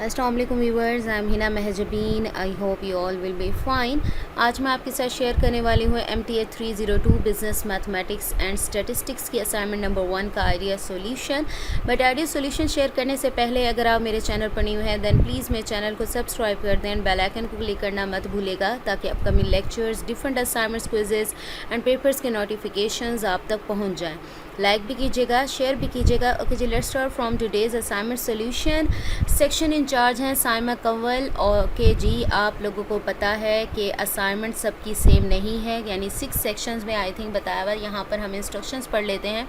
अस्सलाम वालेकुम viewers, I am Hina Mahjabeen. I hope you all will be fine. आज मैं आपके साथ शेयर करने वाली हूँ MTA 302 business mathematics and statistics की असाइनमेंट नंबर 1 का idea solution. But idea solution share करने से पहले अगर आप मेरे चैनल पर न्यू हैं देन प्लीज़ मेरे चैनल को सब्सक्राइब कर दें, बेल आइकन को क्लिक करना मत भूलेगा ताकि upcoming lectures, different assignments, quizzes and papers के नोटिफिकेशंस आप तक पहुँच जाएँ। लाइक भी कीजिएगा, शेयर भी कीजिएगा। ओके जी, let's start from today's assignment solution. Section incharge हैं साइमा कंवल। ओके जी, आप लोगों को पता है कि असाइनमेंट सबकी सेम नहीं है, यानी 6 सेक्शंस में आई थिंक बताया हुआ। यहाँ पर हम इंस्ट्रक्शंस पढ़ लेते हैं।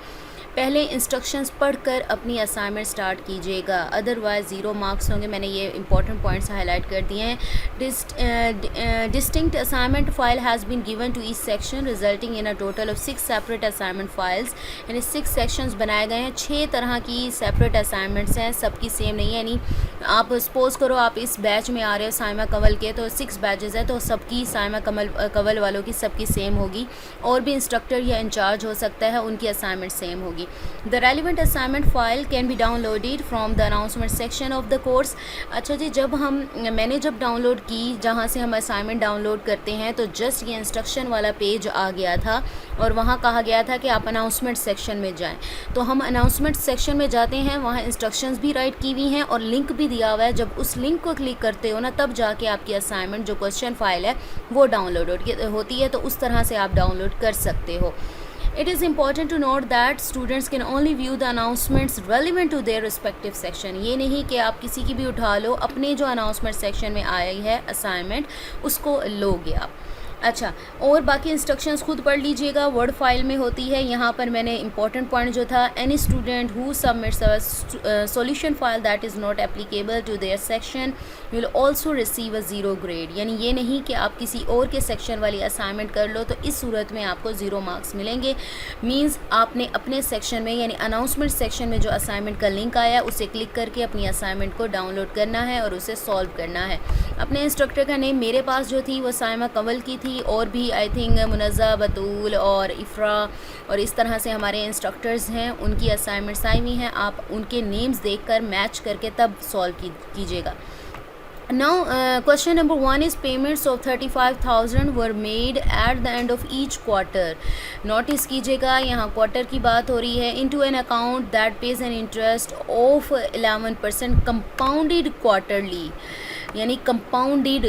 पहले इंस्ट्रक्शंस पढ़कर अपनी असाइनमेंट स्टार्ट कीजिएगा, अदरवाइज 0 मार्क्स होंगे। मैंने ये इंपॉर्टेंट पॉइंट्स हाईलाइट कर दिए हैं। Distinct assignment file has been given to each section resulting in a total of 6 separate assignment files. यानी 6 सेक्शंस बनाए गए हैं, 6 तरह की सेपरेट असाइनमेंट्स हैं, सबकी सेम नहीं है। यानी आप सपोज़ करो आप इस बैच में आ रहे हो साइमा कंवल के, तो 6 बैचेज़ है, तो सबकी साइमा कंवल वालों की सबकी सेम होगी। और भी इंस्ट्रक्टर या इंचार्ज हो सकता है, उनकी असाइनमेंट सेम होगी। The relevant assignment file can be downloaded from the announcement section of the course। अच्छा जी, मैंने जब डाउनलोड की, जहाँ से हम असाइनमेंट डाउनलोड करते हैं, तो जस्ट ये इंस्ट्रक्शन वाला पेज आ गया था और वहाँ कहा गया था कि आप अनाउंसमेंट सेक्शन में जाएं। तो हम अनाउंसमेंट सेक्शन में जाते हैं, वहाँ इंस्ट्रक्शंस भी राइट की हुई हैं और लिंक भी दिया हुआ है। जब उस लिंक को क्लिक करते हो ना, तब जाके आपकी असाइनमेंट जो क्वेश्चन फाइल है वो डाउनलोड होती है। तो उस तरह से आप डाउनलोड कर सकते हो। It is important to note that students can only view the announcements relevant to their respective section। ये नहीं कि आप किसी की भी उठा लो, अपने जो अनाउंसमेंट सेक्शन में आई है असाइनमेंट उसको लोगे आप। अच्छा, और बाकी इंस्ट्रक्शंस खुद पढ़ लीजिएगा, वर्ड फाइल में होती है। यहाँ पर मैंने इंपॉर्टेंट पॉइंट जो था, any student who submits a solution file that is not applicable to their section will also receive a 0 grade. यानी ये नहीं कि आप किसी और के सेक्शन वाली असाइनमेंट कर लो तो इस सूरत में आपको 0 मार्क्स मिलेंगे। मीन्स आपने अपने सेक्शन में यानी अनाउंसमेंट सेक्शन में जो असाइनमेंट का लिंक आया उसे क्लिक करके अपनी असाइनमेंट को डाउनलोड करना है और उसे सॉल्व करना है। अपने इंस्ट्रक्टर का नेम मेरे पास जो थी वो साइमा कंवल की थी, और भी आई थिंक मुनज़्ज़ा, बतूल और इफ़रा और इस तरह से हमारे इंस्ट्रक्टर्स हैं, उनकी असाइनमेंट्स आई हुई हैं। आप उनके नेम्स देखकर मैच करके तब सॉल्व कीजिएगा। Now question number 1 is payments of 35,000 were made at the end of each quarter। Notice कीजिएगा, यहाँ क्वार्टर की बात हो रही है। into an account that pays an interest of 11% compounded quarterly। यानी कंपाउंडेड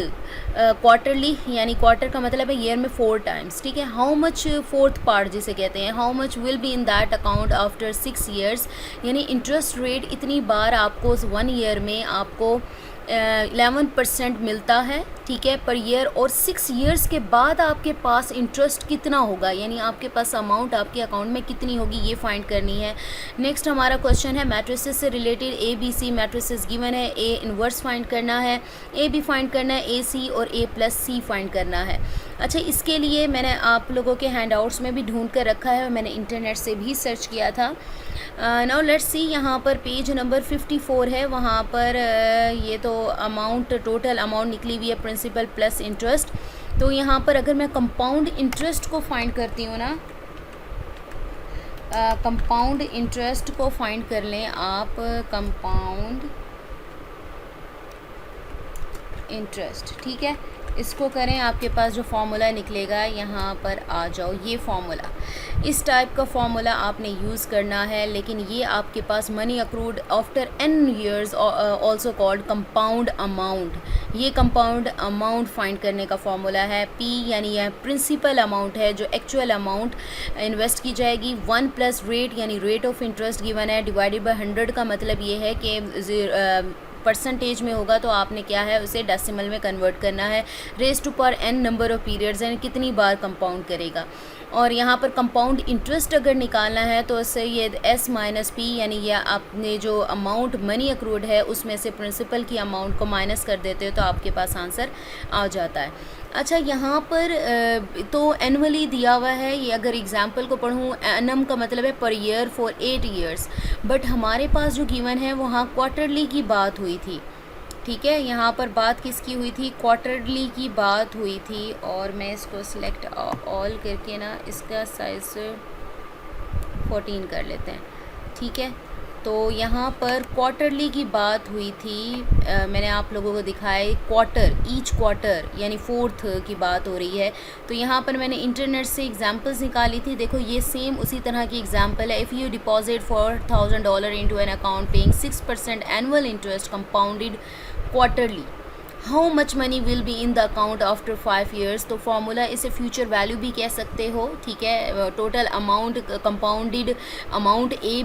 क्वार्टरली, यानी क्वार्टर का मतलब है ईयर में 4 टाइम्स। ठीक है, हाउ मच, फोर्थ पार्ट जिसे कहते हैं, how much will be in that account after 6 years. यानी इंटरेस्ट रेट इतनी बार आपको 1 ईयर में आपको 11% मिलता है, ठीक है, पर ईयर। और 6 ईयर्स के बाद आपके पास इंटरेस्ट कितना होगा, यानी आपके पास अमाउंट आपके अकाउंट में कितनी होगी, ये फाइंड करनी है। नेक्स्ट हमारा क्वेश्चन है मैट्रिसेस से रिलेटेड। ABC मैट्रिसेस गिवन है, A इन्वर्स फाइंड करना है, AB फाइंड करना है, AC और A+C फाइंड करना है। अच्छा, इसके लिए मैंने आप लोगों के हैंडआउट्स में भी ढूंढ कर रखा है और मैंने इंटरनेट से भी सर्च किया था। नाउ लेट्स सी, यहाँ पर पेज नंबर 54 है, वहाँ पर ये तो अमाउंट, टोटल अमाउंट निकली हुई है, प्रिंसिपल प्लस इंटरेस्ट। तो यहाँ पर अगर मैं कंपाउंड इंटरेस्ट को फाइंड करती हूँ ना, कंपाउंड इंटरेस्ट को फाइंड कर लें आप, कंपाउंड इंटरेस्ट, ठीक है, इसको करें, आपके पास जो फार्मूला निकलेगा यहाँ पर आ जाओ। ये फार्मूला, इस टाइप का फार्मूला आपने यूज़ करना है, लेकिन ये आपके पास money accrued after n years also called compound amount. ये कंपाउंड अमाउंट फाइंड करने का फार्मूला है। P यानी यह प्रिंसिपल अमाउंट है, जो एक्चुअल अमाउंट इन्वेस्ट की जाएगी। 1 प्लस रेट यानी रेट ऑफ इंटरेस्ट गिवन है, डिवाइडेड बाय 100 का मतलब ये है कि परसेंटेज में होगा तो आपने क्या है उसे डेसिमल में कन्वर्ट करना है। Raise to power n number of periods, यानी कितनी बार कंपाउंड करेगा। और यहाँ पर कंपाउंड इंटरेस्ट अगर निकालना है तो इससे ये S - P, यानी यह आपने जो अमाउंट मनी अक्रूड है उसमें से प्रिंसिपल की अमाउंट को माइनस कर देते हो तो आपके पास आंसर आ जाता है। अच्छा, यहाँ पर तो एनुअली दिया हुआ है, ये अगर एग्जांपल को पढ़ूँ, एनम का मतलब है per year for 8 years, but हमारे पास जो गिवन है वहाँ क्वार्टरली की बात हुई थी। ठीक है, यहाँ पर बात किसकी हुई थी, क्वार्टरली की बात हुई थी। और मैं इसको सिलेक्ट ऑल करके ना इसका साइज़ 14 कर लेते हैं, ठीक है। तो यहाँ पर क्वार्टरली की बात हुई थी, मैंने आप लोगों को दिखाया क्वार्टर, ईच क्वार्टर यानी फोर्थ की बात हो रही है। तो यहाँ पर मैंने इंटरनेट से एग्जांपल्स निकाली थी। देखो ये सेम उसी तरह की एग्जांपल है। If you deposit $4,000 into an account paying 6% annual interest compounded quarterly, how much money will be in the account after 5 years. तो फार्मूला इसे फ्यूचर वैल्यू भी कह सकते हो, ठीक है। टोटल अमाउंट, कंपाउंडेड अमाउंट ए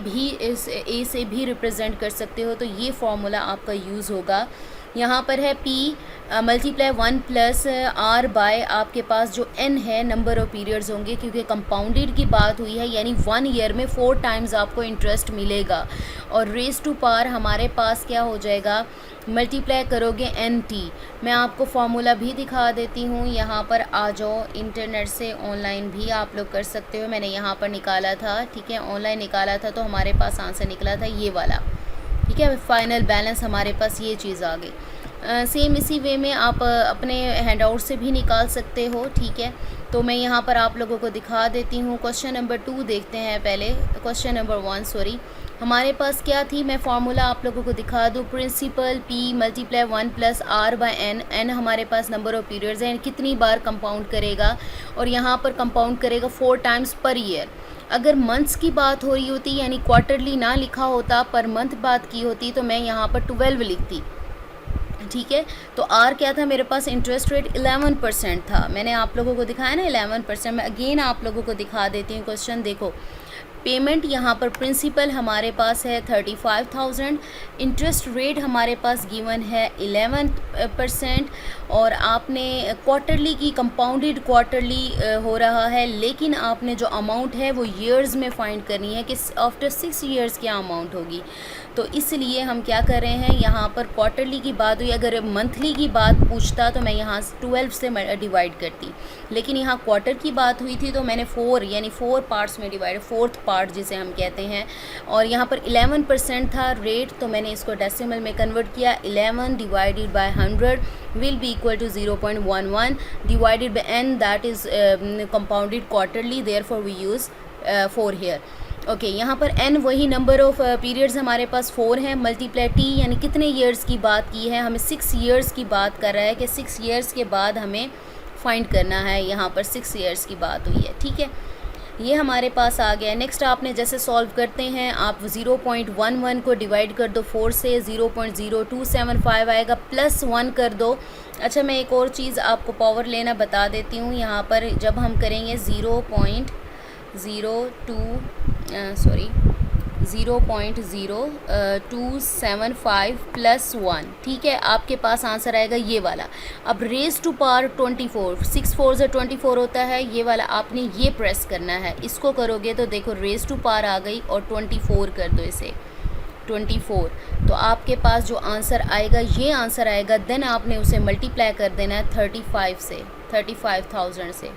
से भी रिप्रेजेंट कर सकते हो। तो ये फार्मूला आपका यूज़ होगा। यहाँ पर है P multiply 1 plus R by आपके पास जो N है नंबर ऑफ पीरियड्स होंगे, क्योंकि कंपाउंडेड की बात हुई है, यानी 1 ईयर में 4 टाइम्स आपको इंटरेस्ट मिलेगा। और रेस टू पार हमारे पास क्या हो जाएगा, मल्टीप्लाई करोगे NT। मैं आपको फार्मूला भी दिखा देती हूँ, यहाँ पर आ जाओ। इंटरनेट से ऑनलाइन भी आप लोग कर सकते हो, मैंने यहाँ पर निकाला था, ठीक है, ऑनलाइन निकाला था, तो हमारे पास आंसर निकला था ये वाला, ठीक है। फाइनल बैलेंस हमारे पास ये चीज़ आ गई। सेम इसी वे में आप अपने हैंडआउट से भी निकाल सकते हो, ठीक है। तो मैं यहाँ पर आप लोगों को दिखा देती हूँ। क्वेश्चन नंबर 2 देखते हैं पहले। क्वेश्चन नंबर 1 सॉरी, हमारे पास क्या थी, मैं फार्मूला आप लोगों को दिखा दूँ। Principal P multiply 1 plus R by N। N हमारे पास नंबर ऑफ पीरियड्स हैं, कितनी बार कंपाउंड करेगा, और यहाँ पर कंपाउंड करेगा 4 टाइम्स पर ईयर। अगर मंथ्स की बात हो रही होती, यानी क्वार्टरली ना लिखा होता, पर मंथ बात की होती, तो मैं यहाँ पर 12 लिखती, ठीक है। तो R क्या था मेरे पास, इंटरेस्ट रेट 11% था। मैंने आप लोगों को दिखाया ना 11%। मैं अगेन आप लोगों को दिखा देती हूँ क्वेश्चन। देखो पेमेंट यहाँ पर प्रिंसिपल हमारे पास है 35,000, इंटरेस्ट रेट हमारे पास गिवन है 11%, और आपने क्वार्टरली की कंपाउंडेड क्वार्टरली हो रहा है, लेकिन आपने जो अमाउंट है वो ईयर्स में फाइंड करनी है कि आफ्टर 6 ईयर्स क्या अमाउंट होगी। तो इसलिए हम क्या कर रहे हैं, यहाँ पर क्वार्टरली की बात हुई, अगर मंथली की बात पूछता तो मैं यहाँ 12 से डिवाइड करती, लेकिन यहाँ क्वार्टर की बात हुई थी तो मैंने 4 यानी 4 पार्ट्स में डिवाइड, फोर्थ पार्ट जिसे हम कहते हैं। और यहाँ पर 11% था रेट, तो मैंने इसको डेसिमल में कन्वर्ट किया। 11 divided by 100 will be equal to 0.11 divided by n, that is compounded quarterly, therefore we use 4 here। Okay यहाँ पर n वही नंबर ऑफ पीरियड्स हमारे पास 4 हैं, मल्टीप्लाई T यानी कितने ईयर्स की बात की है, हमें 6 ईयर्स की बात कर रहा है कि 6 ईयर्स के बाद हमें फाइंड करना है। यहाँ पर 6 ईयर्स की बात हुई है, ठीक है। ये हमारे पास आ गया। नेक्स्ट आपने जैसे सॉल्व करते हैं, आप 0.11 को डिवाइड कर दो 4 से, 0.0275 आएगा, प्लस 1 कर दो। अच्छा मैं एक और चीज़ आपको पावर लेना बता देती हूँ। यहाँ पर जब हम करेंगे 0.0275 प्लस 1, ठीक है, आपके पास आंसर आएगा ये वाला। अब रेज टू पावर 24, 6 4 से 24 होता है, ये वाला आपने ये प्रेस करना है। इसको करोगे तो देखो रेज टू पावर आ गई, और 24 कर दो इसे, 24। तो आपके पास जो आंसर आएगा ये आंसर आएगा। देन आपने उसे मल्टीप्लाई कर देना है 35 से, 35,000 से,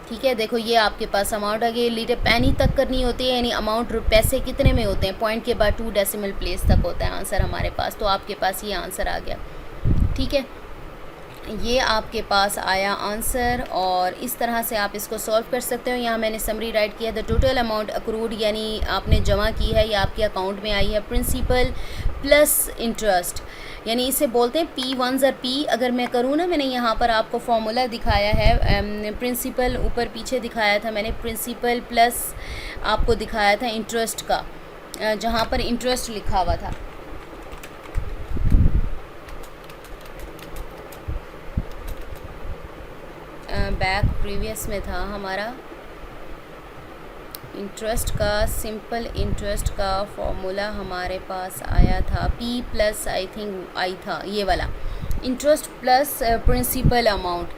ठीक है। देखो ये आपके पास अमाउंट आ गई। लीटर पैनी तक करनी होती है, यानी अमाउंट पैसे कितने में होते हैं, पॉइंट के बाद 2 डेसिमल प्लेस तक होता है आंसर हमारे पास। तो आपके पास ये आंसर आ गया, ठीक है। ये आपके पास आया आंसर, और इस तरह से आप इसको सॉल्व कर सकते हो। यहाँ मैंने समरी राइट किया, द टोटल अमाउंट अक्रूड यानी आपने जमा की है या आपके अकाउंट में आई है, प्रिंसिपल प्लस इंटरेस्ट, यानी इसे बोलते हैं P1 और P। अगर मैं करूँ ना, मैंने यहाँ पर आपको फॉर्मूला दिखाया है, प्रिंसिपल ऊपर पीछे दिखाया था मैंने, प्रिंसिपल प्लस आपको दिखाया था इंटरेस्ट का, जहाँ पर इंटरेस्ट लिखा हुआ था। बैक प्रीवियस में था हमारा इंटरेस्ट का, सिंपल इंटरेस्ट का फॉर्मूला हमारे पास आया था P plus I think I था ये वाला, इंटरेस्ट प्लस प्रिंसिपल अमाउंट।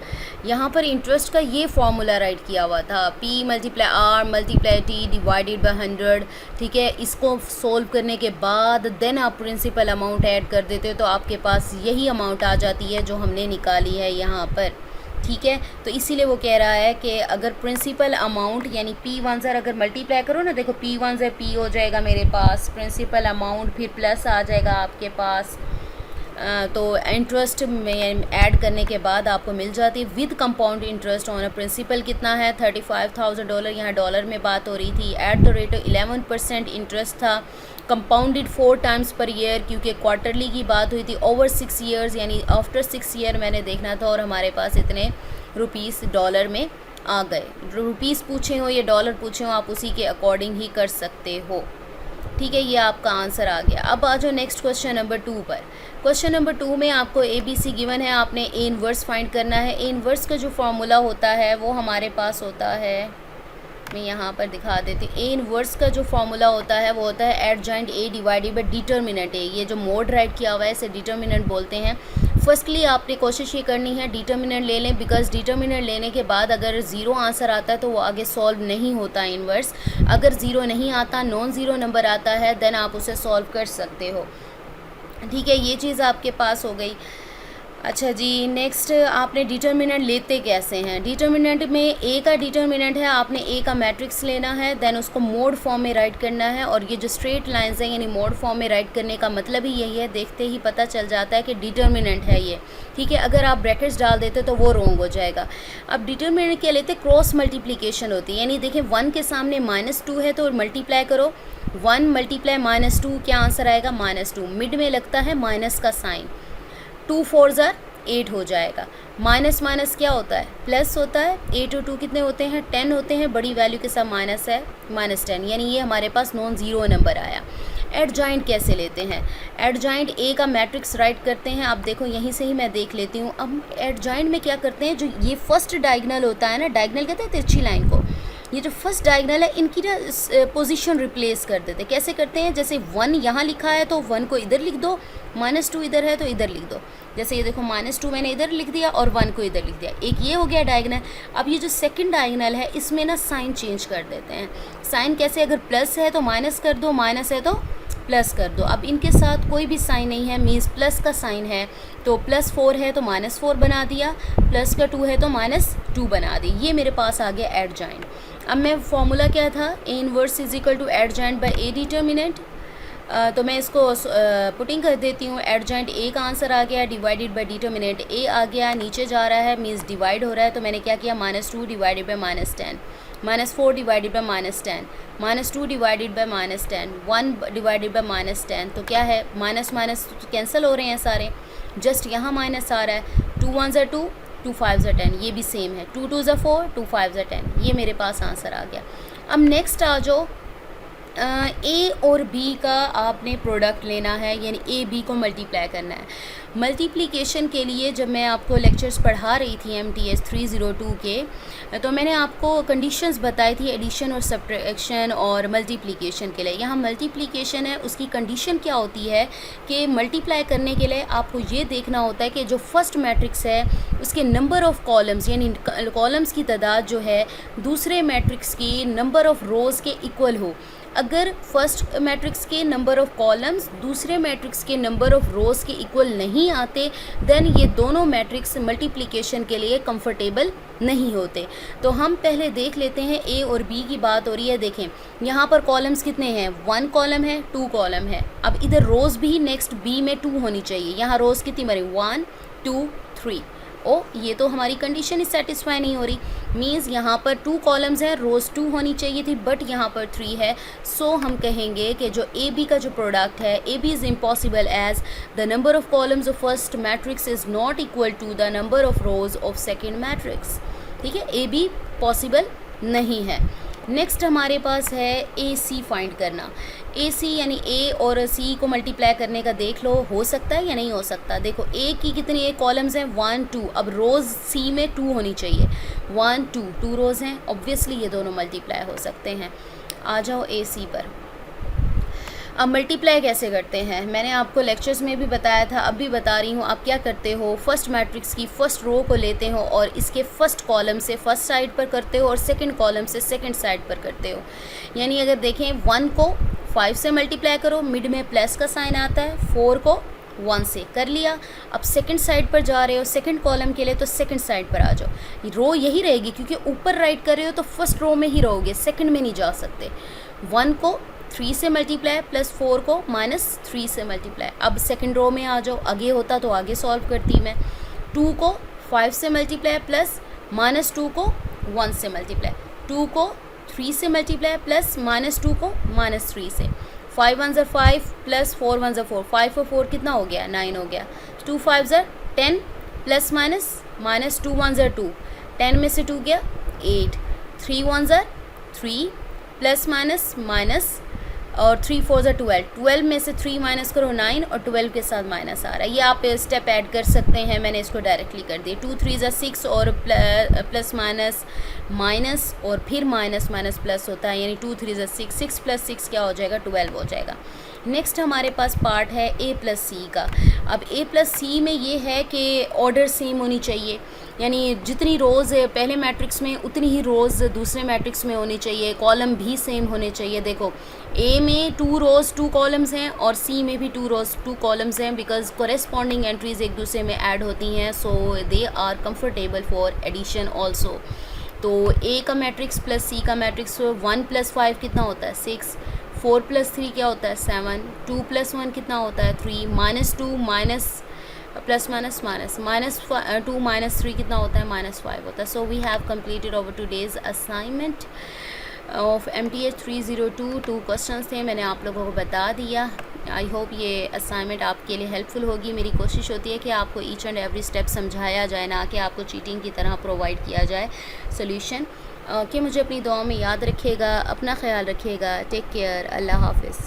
यहाँ पर इंटरेस्ट का ये फॉर्मूला राइट किया हुआ था, P multiply R multiply T divided by 100, ठीक है। इसको सोल्व करने के बाद देन आप प्रिंसिपल अमाउंट ऐड कर देते हो, तो आपके पास यही अमाउंट आ जाती है जो हमने निकाली है यहाँ पर, ठीक है। तो इसीलिए वो कह रहा है कि अगर प्रिंसिपल अमाउंट यानी P1 से अगर मल्टीप्लाई करो ना, देखो P1 से P हो जाएगा मेरे पास प्रिंसिपल अमाउंट, फिर प्लस आ जाएगा आपके पास तो इंटरेस्ट में ऐड करने के बाद आपको मिल जाती है with compound interest on a principal कितना है $35,000, यहाँ डॉलर में बात हो रही थी। एट द रेट 11% इंटरेस्ट था, कंपाउंडेड 4 टाइम्स पर ईयर, क्योंकि क्वार्टरली की बात हुई थी। ओवर 6 ईयर्स यानी आफ्टर 6 ईयर मैंने देखना था, और हमारे पास इतने रुपीस डॉलर में आ गए। रुपीस पूछे हो या डॉलर पूछे हो, आप उसी के अकॉर्डिंग ही कर सकते हो। ठीक है, ये आपका आंसर आ गया। अब आ जाओ नेक्स्ट क्वेश्चन नंबर 2 पर। क्वेश्चन नंबर 2 में आपको ABC गिवन है, आपने ए इनवर्स फाइंड करना है। ए इनवर्स का जो फॉर्मूला होता है वो हमारे पास होता है, मैं यहाँ पर दिखा देती हूँ। ए इनवर्स का जो फॉर्मूला होता है वो होता है adjoint A divided by determinant A. ये जो मोड राइट किया हुआ है इसे डिटर्मिनेंट बोलते हैं। फर्स्टली आपने कोशिश ये करनी है डिटर्मिनेंट ले लें, बिकॉज डिटर्मिनेंट लेने के बाद अगर ज़ीरो आंसर आता है तो वो आगे सॉल्व नहीं होता इनवर्स। अगर ज़ीरो नहीं आता, नॉन ज़ीरो नंबर आता है, देन आप उसे सॉल्व कर सकते हो। ठीक है, ये चीज़ आपके पास हो गई। अच्छा जी, नेक्स्ट आपने डिटर्मिनेंट लेते कैसे हैं। डिटर्मिनेंट में ए का डिटर्मिनेंट है, आपने ए का मैट्रिक्स लेना है, देन उसको मोड फॉर्म में राइट करना है। और ये जो स्ट्रेट लाइंस हैं यानी मोड फॉर्म में राइट करने का मतलब ही यही है, देखते ही पता चल जाता है कि डिटर्मिनेंट है ये। ठीक है, अगर आप ब्रैकेट्स डाल देते तो वो रॉन्ग हो जाएगा। अब डिटर्मिनेंट क्या लेते, क्रॉस मल्टीप्लिकेशन होती है, यानी देखें 1 के सामने -2 है तो मल्टीप्लाई करो, 1 मल्टीप्लाई -2 क्या आंसर आएगा -2। मिड में लगता है माइनस का साइन, 2 4 ज़ार 8 हो जाएगा। माइनस माइनस क्या होता है, प्लस होता है। 8 और 2 कितने होते हैं, 10 होते हैं, बड़ी वैल्यू के साथ माइनस है, -10, यानी ये हमारे पास नॉन ज़ीरो नंबर आया। एडजॉइंट कैसे लेते हैं, एडजॉइंट ए का मैट्रिक्स राइट करते हैं। आप देखो यहीं से ही मैं देख लेती हूँ। अब एडजॉइंट में क्या करते हैं, जो ये फर्स्ट डायगनल होता है ना, डायगनल कहते हैं तिरछी लाइन को, ये जो फर्स्ट डायगनल है इनकी ना पोजीशन रिप्लेस कर देते हैं। कैसे करते हैं, जैसे 1 यहाँ लिखा है तो 1 को इधर लिख दो, -2 इधर है तो इधर लिख दो। जैसे ये देखो -2 मैंने इधर लिख दिया और 1 को इधर लिख दिया, एक ये हो गया डायगनल। अब ये जो सेकंड डायगनल है इसमें ना साइन चेंज कर देते हैं। साइन कैसे, अगर प्लस है तो माइनस कर दो, माइनस है तो प्लस कर दो। अब इनके साथ कोई भी साइन नहीं है, मीन्स प्लस का साइन है तो +4 है तो -4 बना दिया, प्लस का 2 है तो -2 बना दी। ये मेरे पास आ गया एडजॉइंट। अब मैं फॉर्मूला क्या था, A inverse is equal to adjoint by A determinant. तो मैं इसको पुटिंग कर देती हूँ। एडजॉइंट ए का आंसर आ गया, डिवाइडेड बाय डिटर्मिनेंट ए आ गया, नीचे जा रहा है मीन्स डिवाइड हो रहा है, तो मैंने क्या किया, -2 divided by -10, -4 divided by -10, -2 divided by -10, 1 divided by -10, तो क्या है, माइनस माइनस कैंसिल हो रहे हैं सारे, जस्ट यहाँ माइनस आ रहा है। 2 1 ज़ा 2, 2 5 ज़ा 10, ये भी सेम है, 2 2 ज़ा 4, 2 5 ज़ा 10, ये मेरे पास आंसर आ गया। अब नेक्स्ट आ जाओ, ए और बी का आपने प्रोडक्ट लेना है, यानी ए बी को मल्टीप्लाई करना है। मल्टीप्लिकेशन के लिए जब मैं आपको लेक्चर्स पढ़ा रही थी MTS 302 के, तो मैंने आपको कंडीशंस बताई थी एडिशन और सब्ट्रैक्शन और मल्टीप्लिकेशन के लिए। यहाँ मल्टीप्लिकेशन है, उसकी कंडीशन क्या होती है कि मल्टीप्लाई करने के लिए आपको ये देखना होता है कि जो फर्स्ट मैट्रिक्स है उसके नंबर ऑफ़ कॉलम्स, यानी कॉलम्स की तादाद जो है दूसरे मैट्रिक्स की नंबर ऑफ़ रोज़ के इक्वल हो। अगर फर्स्ट मैट्रिक्स के नंबर ऑफ़ कॉलम्स दूसरे मैट्रिक्स के नंबर ऑफ़ रोज़ के इक्वल नहीं आते, देन ये दोनों मैट्रिक्स मल्टीप्लिकेशन के लिए कंफर्टेबल नहीं होते। तो हम पहले देख लेते हैं, ए और बी की बात हो रही है। देखें यहाँ पर कॉलम्स कितने हैं, 1 कॉलम है, 2 कॉलम है। अब इधर रोज़ भी नेक्स्ट बी में 2 होनी चाहिए। यहाँ रोज़ कितनी बनी, 1 2 3। ओ, ये तो हमारी कंडीशन ही सेटिस्फाई नहीं हो रही, मीन्स यहाँ पर 2 कॉलम्स हैं, रोज़ 2 होनी चाहिए थी, बट यहाँ पर 3 है। सो हम कहेंगे कि जो ए बी का जो प्रोडक्ट है, A B is impossible as the number of columns of first matrix is not equal to the number of rows of second matrix. ठीक है, ए बी पॉसिबल नहीं है। नेक्स्ट हमारे पास है ए सी फाइंड करना। ए सी यानी ए और सी को मल्टीप्लाई करने का देख लो, हो सकता है या नहीं हो सकता। देखो ए की कितनी ए कॉलम्स हैं, 1 2। अब रोज़ सी में 2 होनी चाहिए, 1 2 2 रोज़ हैं, ऑब्वियसली ये दोनों मल्टीप्लाई हो सकते हैं। आ जाओ ए सी पर। अब मल्टीप्लाई कैसे करते हैं, मैंने आपको लेक्चर्स में भी बताया था, अब भी बता रही हूँ। आप क्या करते हो, फर्स्ट मैट्रिक्स की फर्स्ट रो को लेते हो और इसके फर्स्ट कॉलम से फर्स्ट साइड पर करते हो और सेकंड कॉलम से सेकंड साइड पर करते हो। यानी अगर देखें 1 को 5 से मल्टीप्लाई करो, मिड में प्लस का साइन आता है, 4 को 1 से कर लिया। अब सेकंड साइड पर जा रहे हो, सेकंड कॉलम के लिए तो सेकंड साइड पर आ जाओ। रो यही रहेगी क्योंकि ऊपर राइट कर रहे हो तो फर्स्ट रो में ही रहोगे, सेकंड में नहीं जा सकते। 1 को 3 से मल्टीप्लाई प्लस 4 को -3 से मल्टीप्लाई। अब सेकंड रो में आ जाओ, आगे होता तो आगे सॉल्व करती मैं। 2 को 5 से मल्टीप्लाई प्लस -2 को 1 से मल्टीप्लाई। 2 को 3 से मल्टीप्लाई प्लस -2 को -3 से। 5 1 5 प्लस 4 1 4, 5 और 4 कितना हो गया, 9 हो गया। 2 5 10 प्लस माइनस 2 1 2, 10 में से 2 गया 8, 3 1 3 प्लस माइनस और 3 4 12, 12 में से 3 माइनस करो 9 और 12 के साथ माइनस आ रहा है। ये आप स्टेप ऐड कर सकते हैं, मैंने इसको डायरेक्टली कर दिया। 2 3 6 और प्लस माइनस और फिर माइनस प्लस होता है, यानी 2 3 6, 6 प्लस 6 क्या हो जाएगा, 12 हो जाएगा। नेक्स्ट हमारे पास पार्ट है ए प्लस सी का। अब ए प्लस सी में ये है कि ऑर्डर सेम होनी चाहिए, यानी जितनी रोज़ पहले मैट्रिक्स में उतनी ही रोज़ दूसरे मैट्रिक्स में होनी चाहिए, कॉलम भी सेम होने चाहिए। देखो ए में 2 रोज़ 2 कॉलम्स हैं और सी में भी 2 रोज़ 2 कॉलम्स हैं, बिकॉज कोरेस्पॉन्डिंग एंट्रीज़ एक दूसरे में ऐड होती हैं, so they are comfortable for addition also. तो ए का मैट्रिक्स प्लस सी का मैट्रिक्स 1 + 5 कितना होता है, 6। 4 + 3 क्या होता है, 7। 2 + 1 कितना होता है, 3। -2 प्लस माइनस -2 -3 कितना होता है, -5 होता है। So we have completed over today's assignment of MTH 302। 2 questions थे, मैंने आप लोगों को बता दिया। आई होप ये असाइनमेंट आपके लिए हेल्पफुल होगी। मेरी कोशिश होती है कि आपको ईच एंड एवरी स्टेप समझाया जाए, ना कि आपको चीटिंग की तरह प्रोवाइड किया जाए सोल्यूशन। कि मुझे अपनी दुआ में याद रखिएगा, अपना ख्याल रखिएगा। टेक केयर, अल्लाह हाफिज़।